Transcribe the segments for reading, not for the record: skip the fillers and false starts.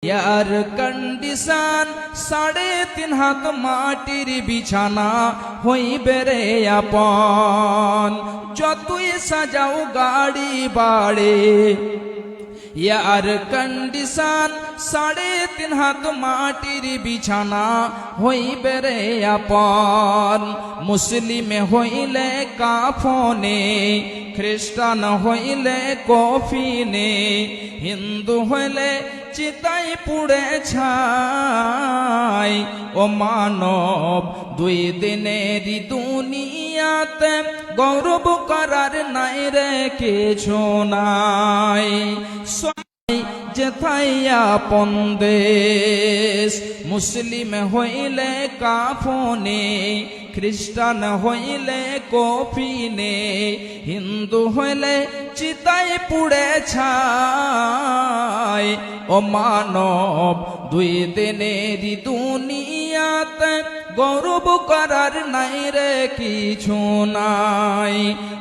Air condition 3.5 হাত মাটির বিছানা হইবে রে আপন, যতই সাজাও গাড়ি বাড়ে। এয়ার কন্ডিশন 3.5 হাত মাটির বিছানা হইবে রে আপন, মুসলিমে হইলে কাফনে, খ্রিস্টান হইলে কফিনে, হিন্দু হইলে চিতাই পুড়ে ছাই। ও মানব, 2 দিনেরই দুনিয়াতে গৌরব করার নাই রে কিছু নাই। যেথাই আপন দেশ, মুসলিম হইলে কাফনে, খ্রিস্টান হইলে কফিনে, হিন্দু হইলে চিতাই পুড়ে ছাই। ও মানব, 2 দিনেরই দুনিয়াতে গৌরব করার নাই রে কিছু নাই।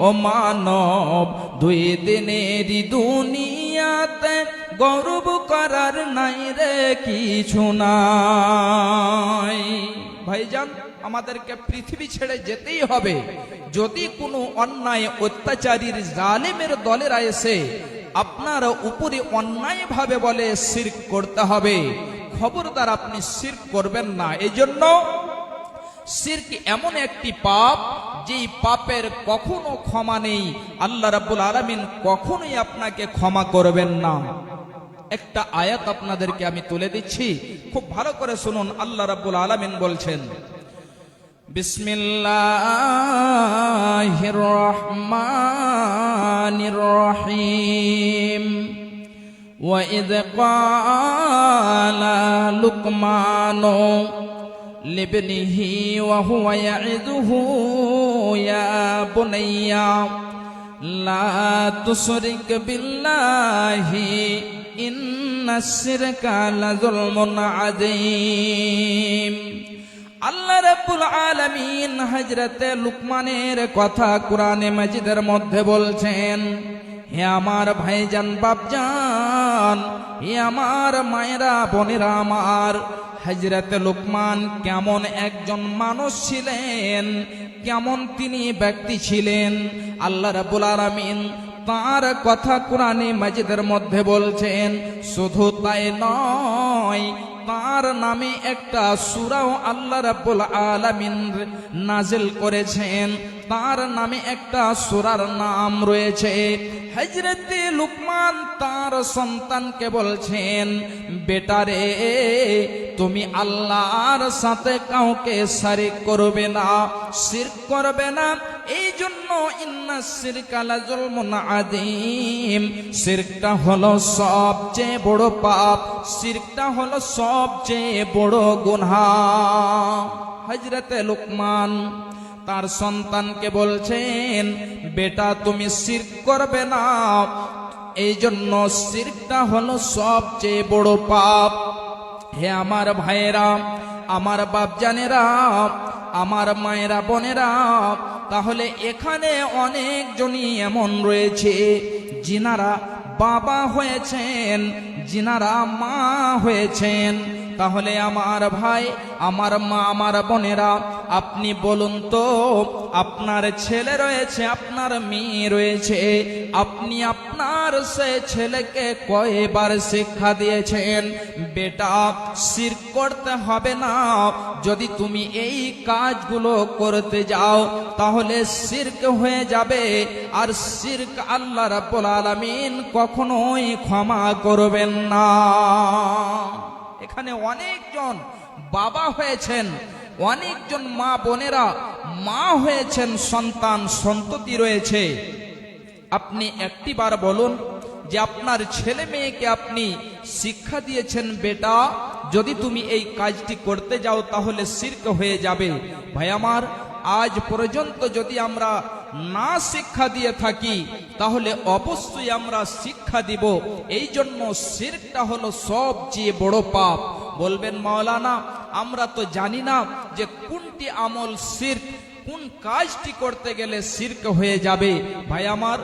ও মানব, 2 দিনেরই দুনিয়াতে গৌরব করার নাই রে কিছু নাই। ভাইজান, আমাদেরকে পৃথিবী ছেড়ে যেতেই হবে। যদি কোনো অন্যায় অত্যাচারীর জালেমের দলেরা এসে আপনার উপরে অন্যায় ভাবে বলে শিরক করতে হবে, খবরদার আপনি শিরক করবেন না। এই জন্য শিরক এমন একটি পাপ, যেই পাপের কখনো ক্ষমা নেই। আল্লাহ রাব্বুল আলামিন কখনোই আপনাকে ক্ষমা করবেন না। একটা আয়াত আপনাদেরকে আমি তুলে দিচ্ছি, খুব ভালো করে শুনুন। আল্লাহ রাব্বুল আলামিন বলছেন, বিসমিল্লাহির রহমানির রহিম। وَإِذْ قَالَ لُقْمَانُ لِابْنِهِ وَهُوَ يَعِظُهُ يَا بُنَيَّ لَا تُشْرِكْ بِاللَّهِ إِنَّ الشِّرْكَ لَظُلْمٌ عَظِيمٌ। আল্লাহ রাব্বুল আলামিন হযরতে লুকমানের কথা কোরআনে মাজিদের মধ্যে বলছেন, হে আমার ভাইজান বাপজান, হে আমার মায়েরা বোনেরা আমার, হযরতে লুকমান কেমন একজন মানুষ ছিলেন, কেমন তিনি ব্যক্তি ছিলেন। আল্লাহ রাব্বুল আলামিন তার কথা কোরআনে মাজিদের মধ্যে বলছেন। শুধু তাই নয়, তার নামে একটা সূরাও আল্লাহ রাব্বুল আলামিন নাজিল করেছেন। তার নামে একটা সূরার নাম রয়েছে। হযরতে লুকমান তার সন্তানকে বলছেন, বেটারে, তুমি আল্লাহর সাথে কাউকে শরীক করবে না, শিরক করবে না। এই জন্য ইন্নাস শিরকা লাযুলমুন আযীম, শিরকটা হলো সবচেয়ে বড় পাপ, শিরকটা হলো সবচেয়ে বড় গুনাহ। হযরতে লুকমান তার সন্তানকে বলছেন, বেটা তুমি শিরক করবে না, এই জন্য শিরকটা হলো সবচেয়ে বড় পাপ। হে আমার ভাইয়েরা, আমার বাপজানেরা, আমার মায়েরা বোনেরা, তাহলে এখানে অনেকজনই এমন রয়েছে যিনারা বাবা হয়েছেন, যিনারা মা হয়েছেন। তাহলে আমার ভাই, আমার মা, আমার বোনেরা, আপনি বলুন তো, আপনার ছেলে রয়েছে, আপনার মেয়ে রয়েছে, আপনি আপনার সে ছেলেকে কয়বার শিক্ষা দিয়েছেন, বেটা শিরক করতে হবে না, যদি তুমি এই কাজগুলো করতে যাও তাহলে শিরক হয়ে যাবে, আর শিরক আল্লাহ রাব্বুল আলামিন কখনোই ক্ষমা করবেন না। এখানে অনেকজন বাবা হয়েছেন, অনেকজন মা বোনেরা মা হয়েছেন, সন্তান সন্ততি রয়েছে। আপনি একটিবার বলুন যে আপনার ছেলে মেয়েকে আপনি শিক্ষা দিয়েছেন, বেটা যদি তুমি এই কাজটি করতে যাও তাহলে শিরক হয়ে যাবে। ভাই আমার, আজ পর্যন্ত যদি আমরা না শিক্ষা দিয়ে থাকি তাহলে অবশ্যই আমরা শিক্ষা দিব। এই জন্য শিরকটা হলো সবচেয়ে বড় পাপ। বলবেন মাওলানা, আমরা তো জানি না যে কোনটি আমল শিরক, কোন কাজটি করতে গেলে শিরক হয়ে যাবে। ভাই আমার,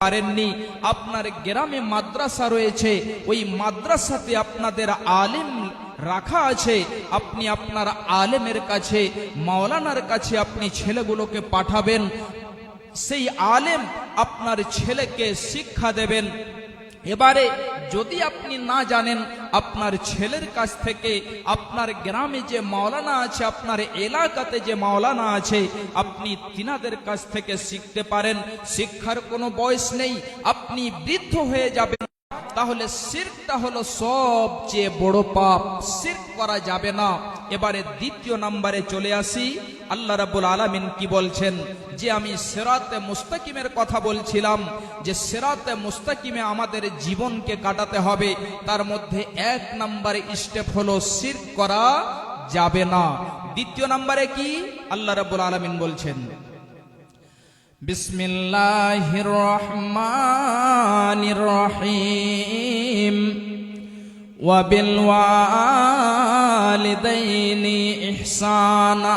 পারেননি, আপনার গ্রামে মাদ্রাসা রয়েছে, ওই মাদ্রাসাতে আপনাদের আলেম রাখা আছে, আপনি আপনার আলেমের কাছে, মাওলানার কাছে আপনি ছেলেগুলোকে পাঠাবেন, সেই আলেম আপনার ছেলেকে শিক্ষা দেবেন। এবারে যদি আপনি না জানেন, আপনার ছেলের কাছ থেকে আপনার গ্রামে যে মাওলানা আছে, আপনার এলাকাতে যে মাওলানা আছে, আপনি তিনাদের কাছ থেকে শিখতে পারেন। শিক্ষার কোনো বয়স নেই, আপনি বৃদ্ধ হয়ে যাবেন। তাহলে শিরকটা হলো সবচেয়ে বড় পাপ, শিরক করা যাবে না। এবারে দ্বিতীয় নম্বরে চলে আসি, আল্লাহ রাব্বুল আলামিন কি বলছেন, যে আমি সিরাতে মুস্তাকিমের কথা বলছিলাম, যে সিরাতে মুস্তাকিমে আমাদের জীবনকে কাটাতে হবে, তার মধ্যে এক নম্বরে স্টেপ হলো শিরক করা যাবে না। দ্বিতীয় নম্বরে কি আল্লাহ রাব্বুল আলামিন বলছেন, বিসমিল্লাহির রহমানির রহিম ওয়া বিল ওয়ালিদাইনি ইহসানা।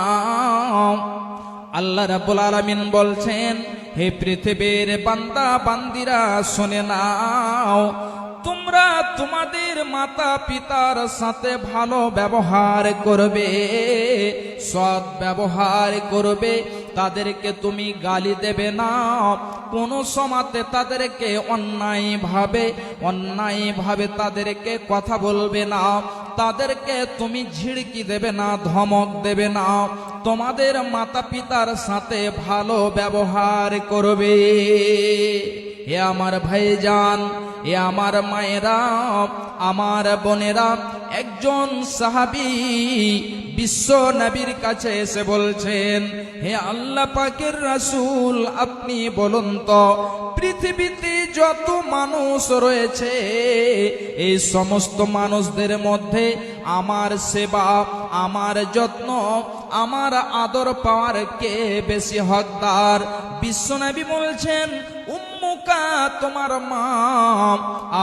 আল্লাহ রাব্বুল আলামিন বলছেন, হে পৃথিবীর বান্দা বান্দিরা শুনে নাও, তোমরা তোমাদের মাতা পিতার সাথে ভালো ব্যবহার করবে, সৎ ব্যবহার করবে, তাদেরকে তুমি গালি দেবে না, কোনো সময়তে তাদেরকে অন্যায়ভাবে তাদেরকে কথা বলবে না, তাদেরকে তুমি ঝিড়কি দেবে না, ধমক দেবে না, তোমাদের মাতা পিতার সাথে ভালো ব্যবহার করবে। এ আমার ভাইজান, এ আমার মায়েরা, আমার বোনেরা, একজন সাহাবী বিশ্ব নবীর কাছে এসে বলছেন, হে আল্লাহ পাকের রাসূল, আপনি বলুন তো পৃথিবীতে যত মানুষ রয়েছে, এই সমস্ত মানুষদের মধ্যে আমার সেবা, আমার যত্ন, আমার আদর পাওয়ার কে বেশি হকদার? বিশ্বনবী বলছেন, উম্মুকা, তোমার মা।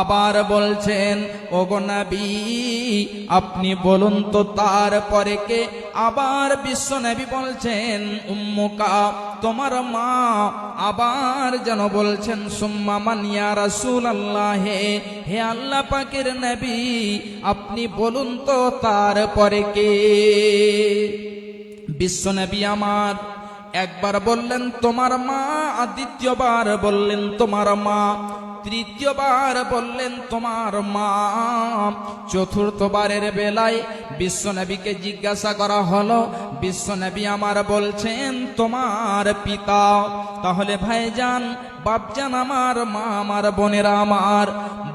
আবার বলছেন, ওগো নবী, আপনি বলুন তো তারপরে কে? আবার বিশ্বনবী বলছেন, উম্মুকা, তোমার মা। আবার যেন বলছেন, সুম্মা মান ইয়া রাসূলুল্লাহ, হে আল্লাহ পাকের নবী, আপনি বলুন তো তারপরে কে? বিশ্বনবী আমার একবার বললেন তোমার মা, দ্বিতীয়বার বললেন তোমার মা, তৃতীয়বার বললেন তোমার মা, চতুর্থবারের বেলায় বিশ্বনবীকে জিজ্ঞাসা করা হলো, বিশ্বনবী আমার বলছেন তোমার পিতা। তাহলে ভাইজান, বাপজান আমার, মা আমার, বোনেরা আমার,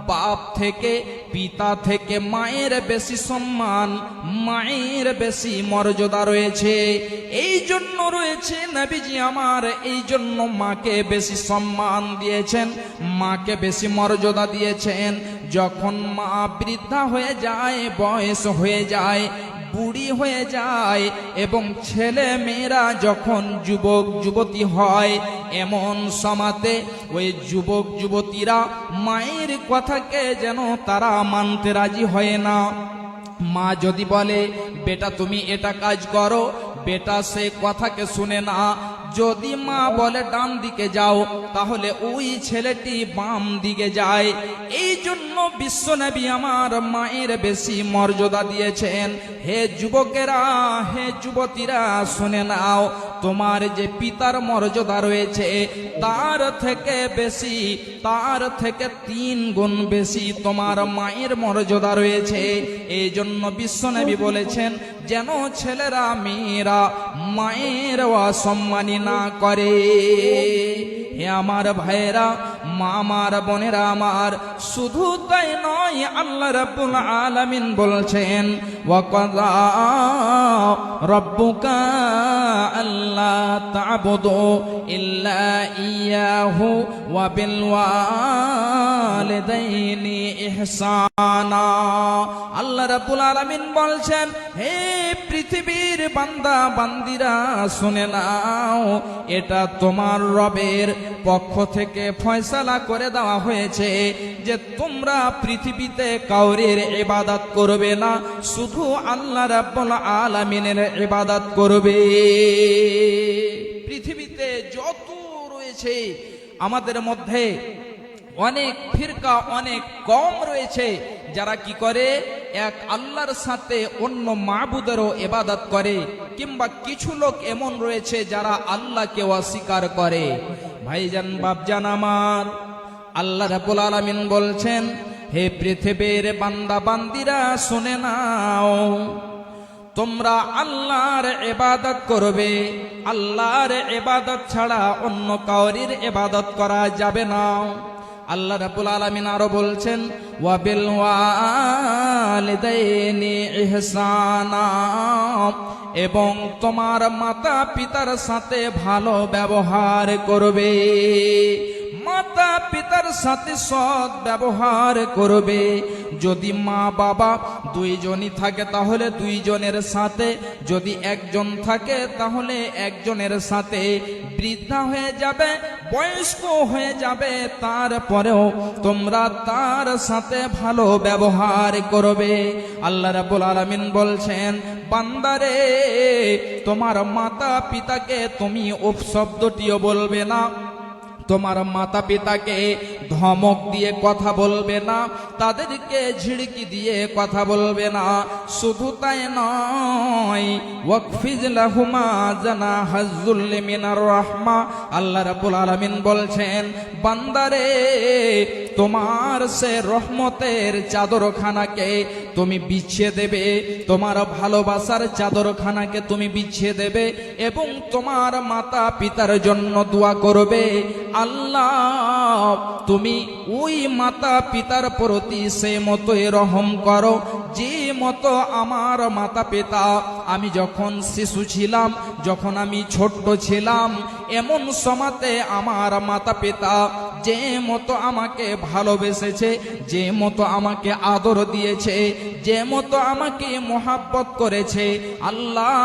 বাপ থেকে, পিতা থেকে মায়ের বেশি সম্মান, মায়ের বেশি মর্যাদা রয়েছে। এই জন্য রয়েছে নবীজি আমার, এই জন্য মাকে বেশি সম্মান দিয়েছেন, মাকে বেশি মর্যাদা দিয়েছেন। যখন মা বৃদ্ধা হয়ে যায়, বয়স হয়ে যায়, বুড়ি হয়ে যায়, এবং ছেলে মেয়েরা যখন যুবক যুবতী হয়, এমন সমাতে ওই যুবক যুবতীরা মায়ের কথাকে যেন তারা মানতে রাজি হয় না। মা যদি বলে, বেটা তুমি এটা কাজ করো, বেটা সে কথাকে শুনে না। যদি মা বলে ডান দিকে যাও, তাহলে ওই ছেলেটি বাম দিকে যায়। এই জন্য বিশ্বনবী আমার মায়ের বেশি মর্যাদা দিয়েছেন। হে যুবকেরা, হে যুবতীরা, শুনে নাও, তোমার যে পিতার মর্যাদা রয়েছে, তার থেকে বেশি, তার থেকে 3 গুণ বেশি তোমার মায়ের মর্যাদা রয়েছে। এই জন্য বিশ্বনবী বলেছেন, যেন ছেলেরা মেয়েরা মায়ের অসম্মানী না করে। হে আমার ভাইয়েরা, মা আমার, বোনেরা আমার, শুধু তাই নয়, আল্লাহ রাব্বুল আলামিন বলছেন, ওয়াকাযা রাব্বুকা আল্লা তা'বুদু ইল্লা ইয়াহু ওয়া বিল ওয়ালিদাইনি ইহসানা। আল্লাহ রাব্বুল আলামিন বলছেন, হে পৃথিবীর বান্দা বান্দিরা, শুনে নাও, এটা তোমার রবের পক্ষ থেকে ফয়সালা করে দেওয়া হয়েছে যে তোমরা পৃথিবীতে কাউরের ইবাদত করবে না, শুধু আল্লাহ রাব্বুল আলামিনের ইবাদত করবে। পৃথিবীতে যত রয়েছে আমাদের মধ্যে অনেক ফিরকা, অনেক কম রয়েছে যারা কি করে, এক আল্লাহর সাথে অন্য মাবুদেরও ইবাদত করে, কিংবা কিছু লোক এমন রয়েছে যারা আল্লাহকে অস্বীকার করে। ভাইজান বাপজান আমার, আল্লাহ রাব্বুল আলামিন বলছেন, হে পৃথিবীর বান্দা বান্দিরা শুনে নাও, তোমরা আল্লাহর ইবাদত করবে। আল্লাহর ইবাদত ছাড়া অন্য কাউরির ইবাদত করা যাবে না। আল্লাহ রাব্বুল আলামিন আরো বলছেন, ওয়া বিল ওয়ালিদাইনি ইহসানা, এবং তোমার মাতা পিতার সাথে ভালো ব্যবহার করবে। মাতা পিতার সাথে সৎ ব্যবহার করবে। যদি মা বাবা দুইজনই থাকে তাহলে দুইজনের সাথে, যদি একজন থাকে তাহলে একজনের সাথে। বৃদ্ধা হয়ে যাবে, বয়স্ক হয়ে যাবে, তারপরেও তোমরা তার সাথে ভালো ব্যবহার করবে। আল্লাহ রাব্বুল আলামিন বলছেন, বান্দারে, তোমার মাতা পিতাকে তুমি উফ শব্দটিও বলবে না, তোমার মাতা পিতাকে ধমক দিয়ে কথা বলবে না, তাদেরকে ঝিড়কি দিয়ে কথা বলবে না। শুধু তাই নয়, ওয়াকফিজ লাহুমা জানাহাজ যুল্লি মিনার রাহমা, আল্লাহ রাব্বুল আলামিন বলছেন, বান্দারে, তোমার সে রহমতের চাদরখানাকে তুমি বিছিয়ে দেবে, তোমার ভালোবাসার চাদরখানাকে তুমি বিছিয়ে দেবে, এবং তোমার মাতা পিতার জন্য দোয়া করবে। আল্লাহ, তুমি ওই মাতা পিতার প্রতি সে মতোই রহম করো যে মতো আমার মাতা পিতা, আমি যখন শিশু ছিলাম, যখন আমি ছোট্ট ছিলাম, এমন সময়তে আমার মাতা পিতা যে মতো আমাকে ভালোবেসেছে, যে মতো আমাকে আদর দিয়েছে, যে মতো আমাকে মোহাব্বত করেছে, আল্লাহ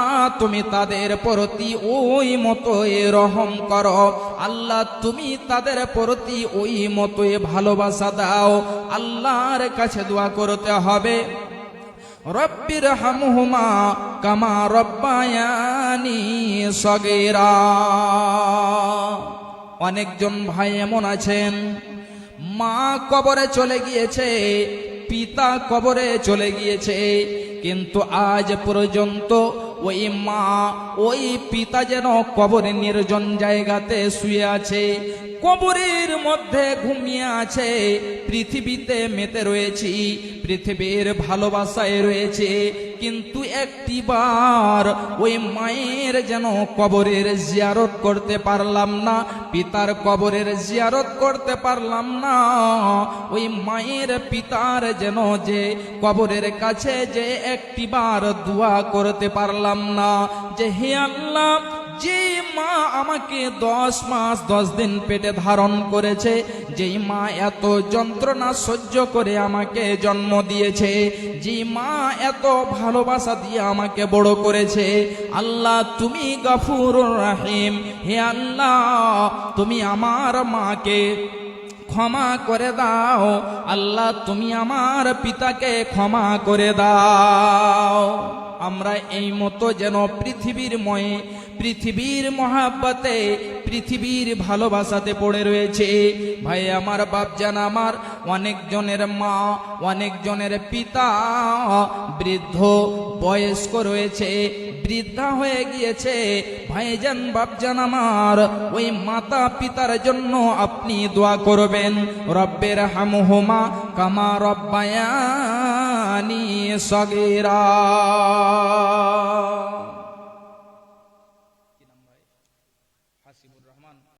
তুমি তাদের প্রতি ওই মতোই রহম করো। আল্লাহ তুমি তাদের প্রতি ওই মতোই ভালোবাসা দাও। আল্লাহর কাছে দোয়া করতে হবে, রব্বির হামহুমা কামা রব্বায়ানি সগীরা। অনেকজন ভাই এমন আছেন, মা কবরে চলে গিয়েছে, পিতা কবরে চলে গিয়েছে, কিন্তু আজ পর্যন্ত ওই মা ওই পিতা যেন কবরে নির্জন জায়গাতে শুয়ে আছে, কবরের মধ্যে ঘুমিয়ে আছে। পৃথিবীতে মেতে রয়েছি, পৃথিবীর ভালোবাসায় রয়েছে, কিন্তু একটিবার ওই মায়ের যেন কবরের জিয়ারত করতে পারলাম না, পিতার কবরের জিয়ারত করতে পারলাম না। ওই মায়ের পিতার যেন যে কবরের কাছে যে একটিবার দোয়া করতে পারলাম না, যে হে আল্লাহ, যে মা আমাকে 10 মাস 10 দিন পেটে ধারণ করেছে, যেই মা এত যন্ত্রণা সহ্য করে আমাকে জন্ম দিয়েছে, যে মা এত ভালোবাসা দিয়ে আমাকে বড় করেছে, আল্লাহ তুমি গফুরুর রহিম, হে আল্লাহ তুমি আমার মাকে ক্ষমা করে দাও। আল্লাহ তুমি আমার পিতাকে ক্ষমা করে দাও। আমরা এই মতো যেন পৃথিবীর মহাব্বতে, পৃথিবীর ভালোবাসাতে পড়ে রয়েছে। ভাই আমার, বাপজান আমার, অনেক জনের মা, অনেক জনের পিতা বৃদ্ধ বয়স্ক রয়েছে, বৃদ্ধা হয়ে গিয়েছে। ভাইজান বাপজান আমার, ওই মাতা পিতার জন্য আপনি দোয়া করবেন, রব্বির হামহুমা কামা রব্বায়ানি সগীরা।